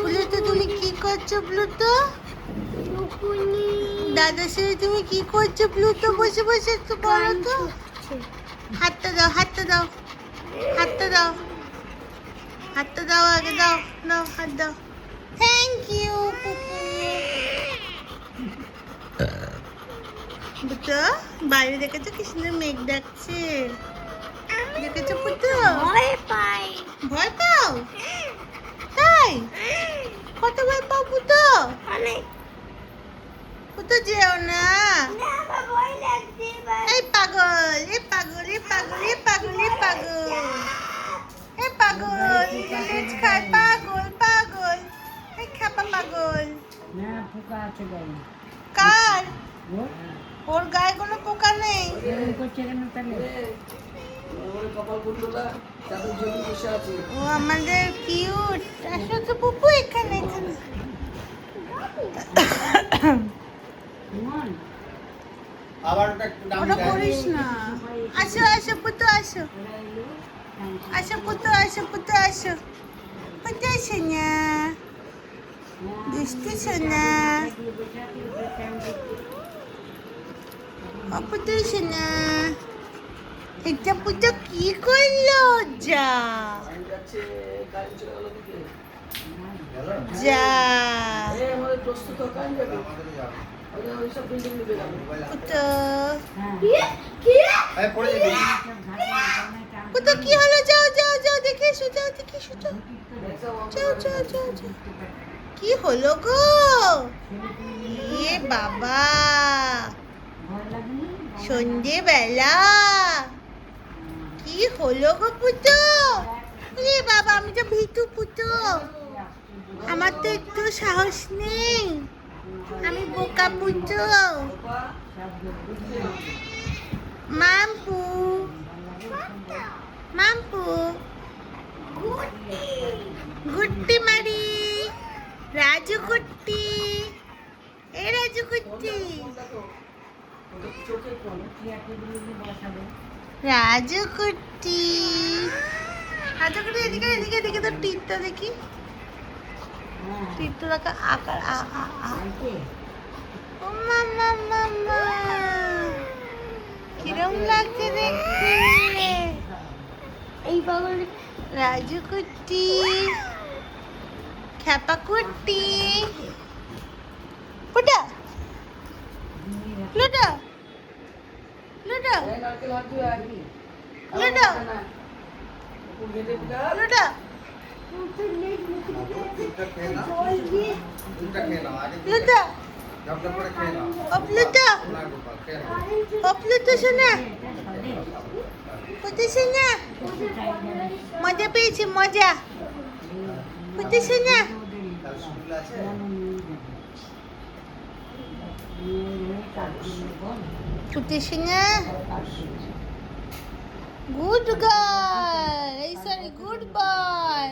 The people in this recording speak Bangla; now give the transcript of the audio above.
প্লুতো তুমি কি করছো প্লুতো? দাদার সাথে তুমি কি করছো প্লুতো? বসে বসে একটু বলো তো। হাতটা দাও, হাতটা দাও, হাতটা দাও, হাতটা দাও, আগে দাও, দাও হাত দাও। Thank you পুপু। পুতো বাইরে দেখেছো কি সুন্দর মেঘ ডাকছে? দেখেছো পুতো? ভয় পাই। ভয় পাও? তাই? কত ভয় পাও পুতো? অনেক। পুতো যেও না। না, আমার ভয় লাগছে এবার। এই পাগল, এই পাগল, এই পাগল, এই পাগল, এই পাগল, এই পাগল, লেজ খায় পাগল, পাগল, এই খাপা পাগল। না পোকা আছে গায়ে। কার? ওর? ওর গায়ে কোনো পোকা নেই। এরকম করছে কেন তাহলে? ও আমাদের কিউট। আসো তো পুপু এখানে, এখানে। মন ওটা করিস না। আসো আসো পুতো আসো, ওরা এলো আসো পুতো, আসো পুতো, আসো পুতো, সোনা দুষ্টু সোনা, ও পুতো সোনা। এটা পুতো কি করলো? যা যা পুতো, পুতো কি হলো? যাও যাও যাও, দেখে এসো, যাও দেখে এসো, যাও যাও যাও যাও যাও। কি হলো গো? এ বাবা, সন্ধেবেলা কি হলো গো পুতো? এ বাবা, আমি তো ভীতু পুতো, আমার তো একটু সাহস নেই, আমি বোকা পুতো। মাম্পু, মাম্পু, গুট্টি মারি, রাজু কুট্টি, এ রাজু কুট্টি, রাজু কুট্টি, রাজু কুট্টি, এদিকে এদিকে এদিকে, তো টিপটা দেখি, টিপটা দেখা আকার আ আ আ। ও মামা মামা, কিরম লাগছে দেখতে? এই পাগল রাজু কুট্টি, খ্যাপা কুট্টি, পুটা Ludo, Ludo, Ludo, Ludo. Ludo, ও প্লুটো, ও প্লুটো শোনা, পুতো শোনা, মজা পেয়েছি, মজা পুতো শোনা। পুতো শোনা, গুড গার্ল, এই সরি গুড বয়।